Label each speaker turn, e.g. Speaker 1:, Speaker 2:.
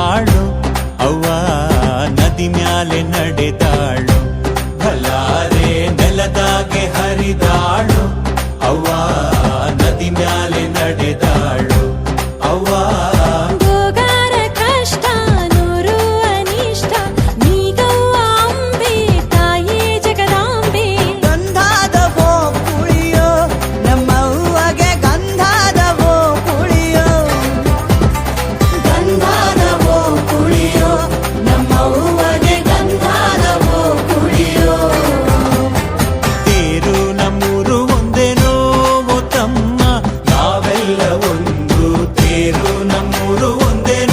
Speaker 1: ಹರಿದಾಳು ಅವ್ವ ನದಿ ಮ್ಯಾಲೆ ನಡೆದಾಳು ಬಲ್ಲಾರೆ ನೆಲದಾಗೆ ಹರಿದಾಳು ಅವ್ವ ನದಿ ಮ್ಯಾಲೆ ನಡೆದಾಳು ಅವ್ವ
Speaker 2: ಗೋಗಾರ ಕಷ್ಟ ನೂರು ಅನಿಷ್ಟ ನೀಗವ್ವ ಅಂಬೆ ತಾಯೇ ಜಗದಾಂಬೆ
Speaker 3: ಗಂಧಾದವೋ ಕುಳಿಯೋ ನಮ್ಮವ್ವಗೆ ಗಂಧಾದವೋ ಕುಳಿಯೋ
Speaker 1: ಗಂಧಾದವೋ ಕುಳಿಯೋ ನಮ್ಮವ್ವಗೆ ಗಂಧಾದವೋ ಕುಳಿಯೋ ತೇರು ನಮ್ಮೂರು ಒಂದೇನೋ ಓ ತಮ್ಮ ನಾವೆಲ್ಲ ಒಂದು ತೇರು ನಮ್ಮೂರು ಒಂದೇನೋ